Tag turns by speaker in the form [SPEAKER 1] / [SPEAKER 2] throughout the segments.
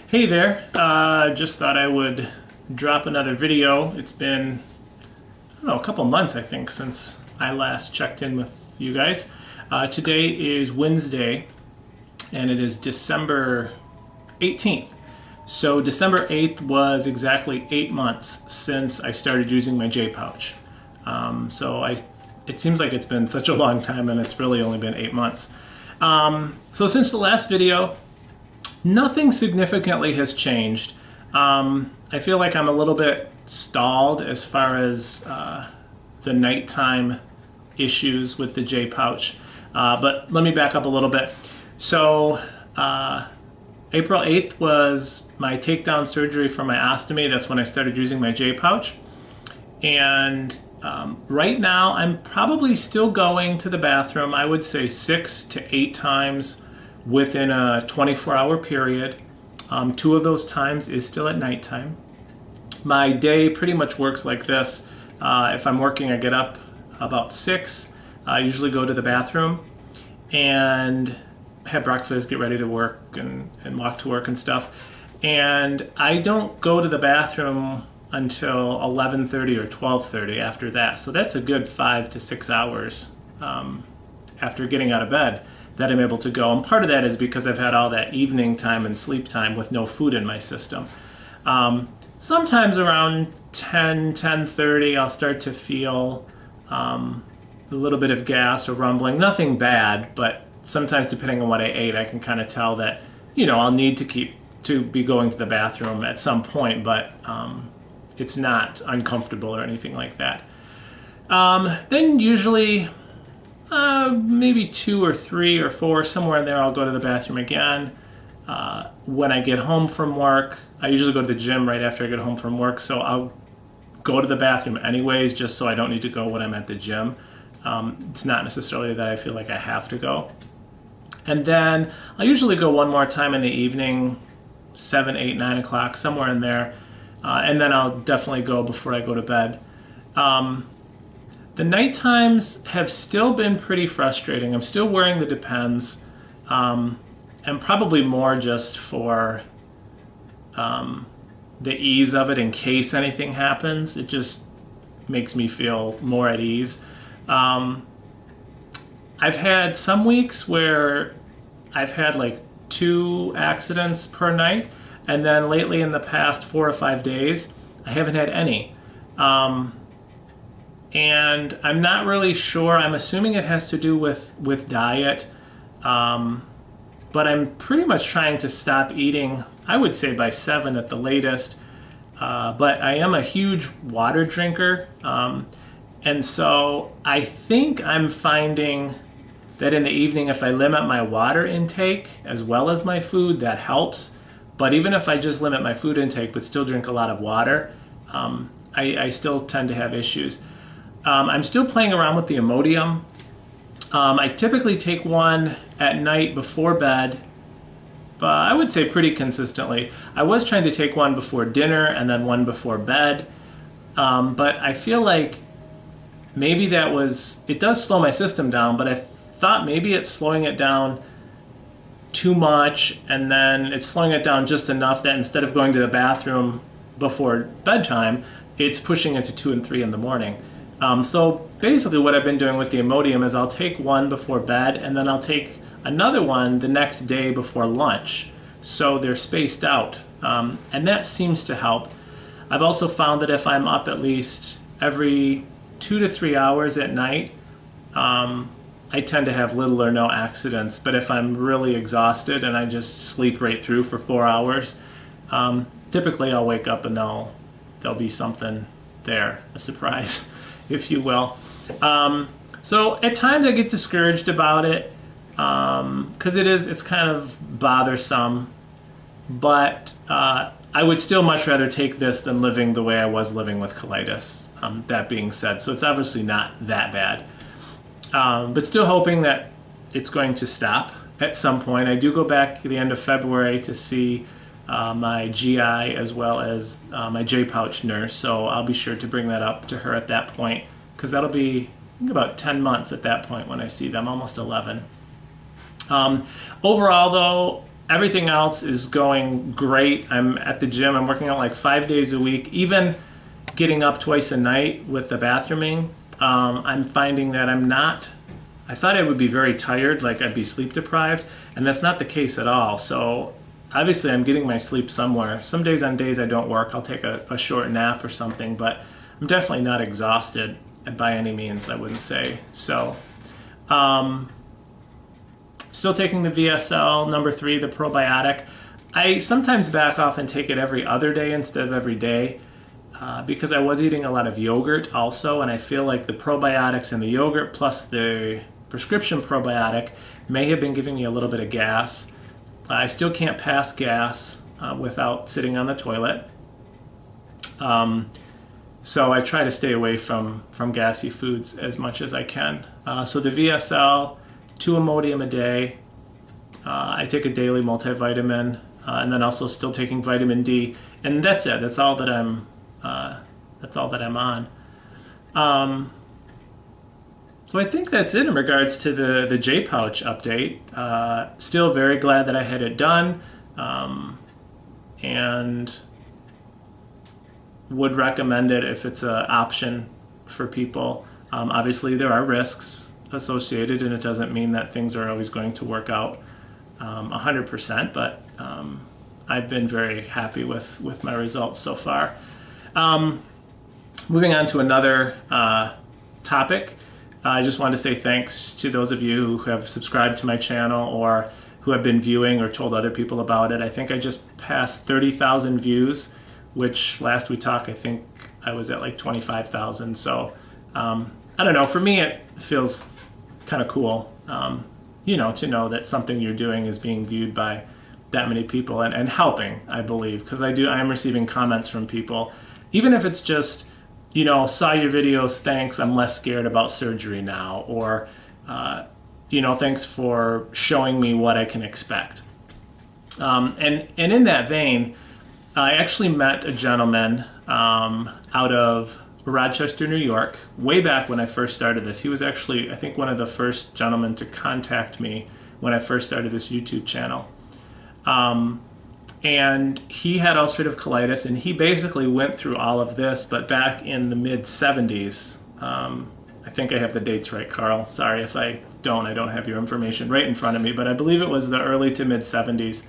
[SPEAKER 1] Hey there, just thought I would drop another video. It's been, I don't know, a couple months I think since I last checked in with you guys. Today is Wednesday and it is December 18th. So December 8th was exactly 8 months since I started using my Jpouch. It seems like it's been such a long time and it's really only been 8 months. So since the last video, nothing significantly has changed. I feel like I'm a little bit stalled as far as the nighttime issues with the Jpouch. But let me back up a little bit. So April 8th was my takedown surgery for my ostomy. That's when I started using my Jpouch. And right now I'm probably still going to the bathroom, I would say 6 to 8 times within a 24-hour period. 2 of those times is still at nighttime. My day pretty much works like this. If I'm working, I get up about 6. I usually go to the bathroom and have breakfast, get ready to work and walk to work and stuff. And I don't go to the bathroom until 11:30 or 12:30 after that. So that's a good 5 to 6 hours after getting out of bed that I'm able to go. And part of that is because I've had all that evening time and sleep time with no food in my system. Sometimes around 10:30, I'll start to feel a little bit of gas or rumbling. Nothing bad, but sometimes depending on what I ate, I can kind of tell that, I'll need to be going to the bathroom at some point, but it's not uncomfortable or anything like that. Then usually maybe 2 or 3 or 4, somewhere in there, I'll go to the bathroom again. When I get home from work, I usually go to the gym right after I get home from work, so I'll go to the bathroom anyways, just so I don't need to go when I'm at the gym. It's not necessarily that I feel like I have to go. And then I'll usually go one more time in the evening, 7, 8, 9 o'clock, somewhere in there. And then I'll definitely go before I go to bed. The night times have still been pretty frustrating. I'm still wearing the Depends, and probably more just for the ease of it in case anything happens. It just makes me feel more at ease. I've had some weeks where I've had like 2 accidents per night, and then lately in the past 4 or 5 days, I haven't had any. And I'm not really sure. I'm assuming it has to do with diet. But I'm pretty much trying to stop eating, I would say by 7 at the latest. But I am a huge water drinker. And so I think I'm finding that in the evening, if I limit my water intake as well as my food, that helps. But even if I just limit my food intake but still drink a lot of water, I still tend to have issues. I'm still playing around with the Imodium. I typically take one at night before bed, but I would say pretty consistently. I was trying to take one before dinner and then one before bed, but I feel like maybe it does slow my system down, but I thought maybe it's slowing it down too much, and then it's slowing it down just enough that instead of going to the bathroom before bedtime, it's pushing it to 2 and 3 in the morning. So basically what I've been doing with the Imodium is I'll take one before bed and then I'll take another one the next day before lunch. So they're spaced out. And that seems to help. I've also found that if I'm up at least every 2 to 3 hours at night, I tend to have little or no accidents. But if I'm really exhausted and I just sleep right through for 4 hours, typically I'll wake up and there'll be something there, a surprise, if you will. So at times I get discouraged about it because it's kind of bothersome, but I would still much rather take this than living the way I was living with colitis, that being said. So it's obviously not that bad, but still hoping that it's going to stop at some point. I do go back at the end of February to see my GI as well as my Jpouch nurse, so I'll be sure to bring that up to her at that point, because that'll be, I think, about 10 months at that point when I see them, almost 11. Overall though, everything else is going great. I'm at the gym. I'm working out like 5 days a week, even getting up twice a night with the bathrooming. I'm finding that I'm not, I thought I would be very tired, like I'd be sleep deprived, and that's not the case at all. So obviously I'm getting my sleep somewhere. Some days on days I don't work, I'll take a short nap or something, but I'm definitely not exhausted by any means, I wouldn't say. So still taking the VSL number 3, the probiotic. I sometimes back off and take it every other day instead of every day because I was eating a lot of yogurt also, and I feel like the probiotics and the yogurt plus the prescription probiotic may have been giving me a little bit of gas. I still can't pass gas without sitting on the toilet. So I try to stay away from gassy foods as much as I can. So the VSL, 2 Imodium a day. I take a daily multivitamin, and then also still taking vitamin D, and that's it. That's all that I'm on. So I think that's it in regards to the Jpouch update. Still very glad that I had it done, and would recommend it if it's an option for people. Obviously, there are risks associated, and it doesn't mean that things are always going to work out 100%, but I've been very happy with my results so far. Moving on to another topic, I just wanted to say thanks to those of you who have subscribed to my channel or who have been viewing or told other people about it. I think I just passed 30,000 views, which last we talked, I think I was at like 25,000. So I don't know, for me it feels kind of cool, to know that something you're doing is being viewed by that many people and helping, I believe, because I am receiving comments from people, even if it's just, saw your videos, thanks, I'm less scared about surgery now, or, thanks for showing me what I can expect. And in that vein, I actually met a gentleman out of Rochester, New York, way back when I first started this. He was actually, I think, one of the first gentlemen to contact me when I first started this YouTube channel. And he had ulcerative colitis, and he basically went through all of this, but back in the mid-70s. I think I have the dates right, Carl. Sorry if I don't have your information right in front of me, but I believe it was the early to mid-70s.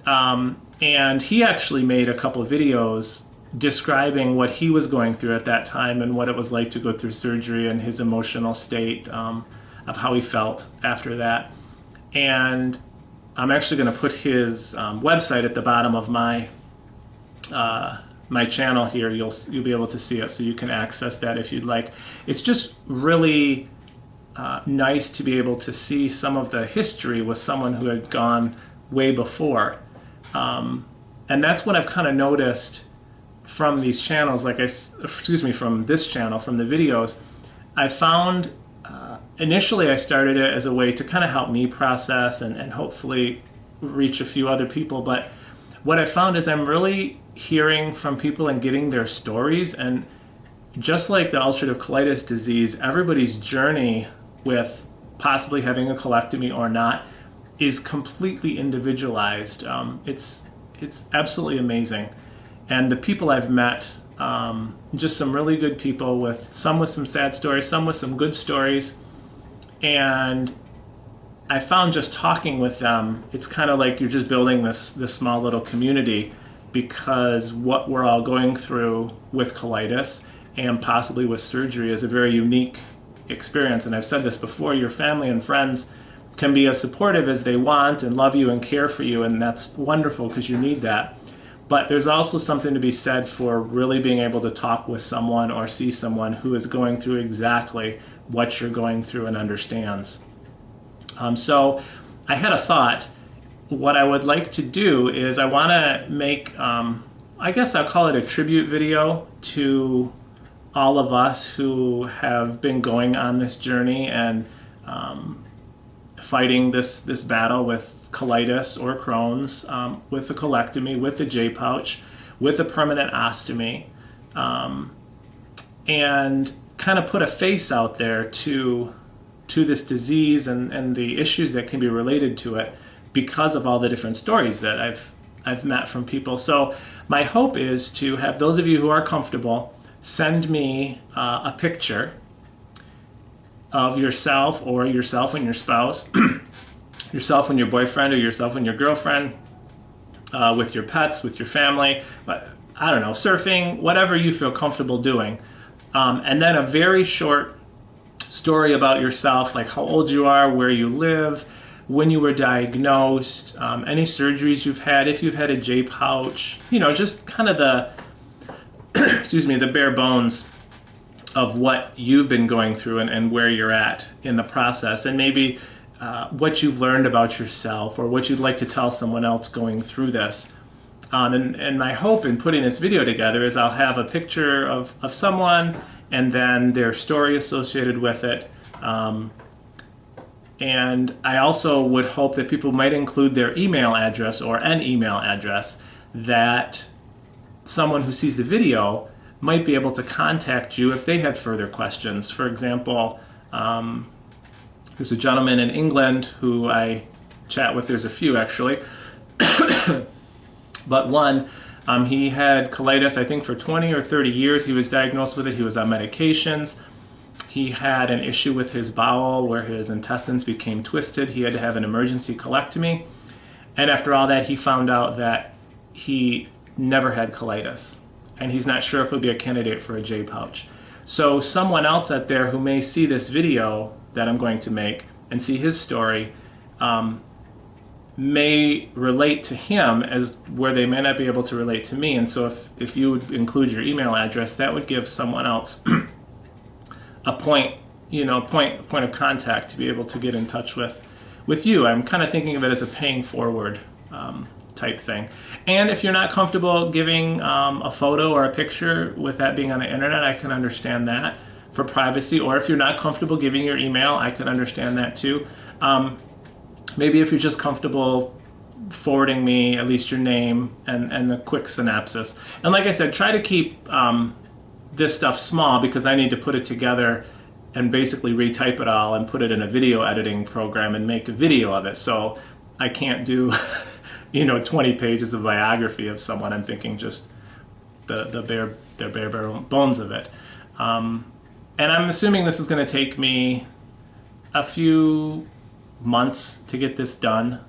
[SPEAKER 1] And he actually made a couple of videos describing what he was going through at that time and what it was like to go through surgery and his emotional state of how he felt after that. And I'm actually going to put his website at the bottom of my my channel here. You'll be able to see it, so you can access that if you'd like. It's just really nice to be able to see some of the history with someone who had gone way before. And that's what I've kind of noticed from these channels, from this channel, from the videos. I found, initially I started it as a way to kind of help me process and hopefully reach a few other people, but what I found is I'm really hearing from people and getting their stories, and just like the ulcerative colitis disease, everybody's journey with possibly having a colectomy or not is completely individualized. It's absolutely amazing. And the people I've met, just some really good people, with some sad stories, some with some good stories. And I found just talking with them, it's kind of like you're just building this small little community, because what we're all going through with colitis and possibly with surgery is a very unique experience. And I've said this before, your family and friends can be as supportive as they want and love you and care for you, and that's wonderful because you need that. But there's also something to be said for really being able to talk with someone or see someone who is going through exactly what you're going through and understands. So I had a thought. What I would like to do is I want to make, I guess I'll call it a tribute video to all of us who have been going on this journey and fighting this battle with colitis or Crohn's, with the colectomy, with the Jpouch, with the permanent ostomy, and kind of put a face out there to this disease and the issues that can be related to it, because of all the different stories that I've met from people. So my hope is to have those of you who are comfortable send me a picture of yourself, or yourself and your spouse, yourself and your boyfriend, or yourself and your girlfriend, with your pets, with your family, I don't know, surfing, whatever you feel comfortable doing. And then a very short story about yourself, like how old you are, where you live, when you were diagnosed, any surgeries you've had, if you've had a Jpouch, just kind of the, excuse me, the bare bones of what you've been going through and where you're at in the process, and maybe what you've learned about yourself, or what you'd like to tell someone else going through this. And my hope in putting this video together is I'll have a picture of someone, and then their story associated with it. And I also would hope that people might include their email address, or an email address, that someone who sees the video might be able to contact you if they had further questions. For example, there's a gentleman in England who I chat with. There's a few actually. But one, he had colitis, I think for 20 or 30 years. He was diagnosed with it. He was on medications. He had an issue with his bowel where his intestines became twisted. He had to have an emergency colectomy. And after all that, he found out that he never had colitis. And he's not sure if he'll be a candidate for a Jpouch. So someone else out there who may see this video that I'm going to make and see his story may relate to him as where they may not be able to relate to me. And so if you would include your email address, that would give someone else a point of contact to be able to get in touch with you. I'm kind of thinking of it as a paying forward type thing. And if you're not comfortable giving a photo or a picture with that being on the internet, I can understand that for privacy. Or if you're not comfortable giving your email, I can understand that too. Maybe if you're just comfortable forwarding me at least your name and a quick synopsis. And like I said, try to keep this stuff small, because I need to put it together and basically retype it all and put it in a video editing program and make a video of it. So I can't do 20 pages of biography of someone. I'm thinking just the bare bones of it. And I'm assuming this is going to take me a few months to get this done.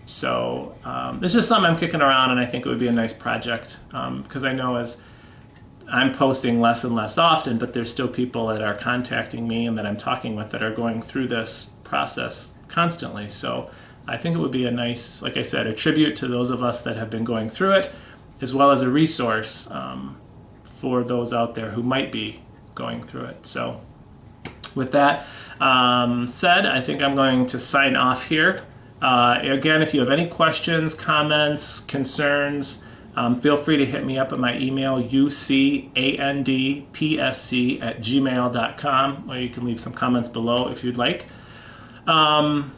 [SPEAKER 1] So it's just something I'm kicking around, and I think it would be a nice project, because I know as I'm posting less and less often, but there's still people that are contacting me and that I'm talking with that are going through this process constantly. So I think it would be a nice, like I said, a tribute to those of us that have been going through it, as well as a resource for those out there who might be going through it. So with that said, I think I'm going to sign off here. Again, if you have any questions, comments, concerns, feel free to hit me up at my email, ucandpsc@gmail.com, or you can leave some comments below if you'd like. And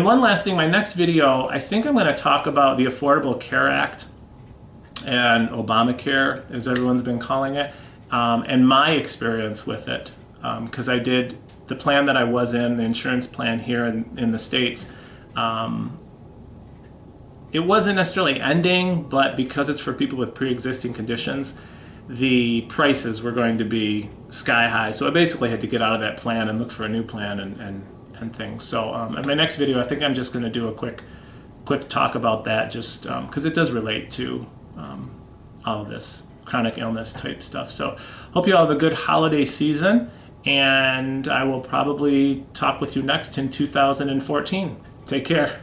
[SPEAKER 1] one last thing, my next video, I think I'm going to talk about the Affordable Care Act and Obamacare, as everyone's been calling it, and my experience with it, because I did the plan that I was in, the insurance plan here in the States. It wasn't necessarily ending, but because it's for people with pre-existing conditions, the prices were going to be sky high. So I basically had to get out of that plan and look for a new plan and things. So in my next video, I think I'm just going to do a quick talk about that, just because it does relate to all of this chronic illness type stuff. So hope you all have a good holiday season, and I will probably talk with you next in 2014. Take care.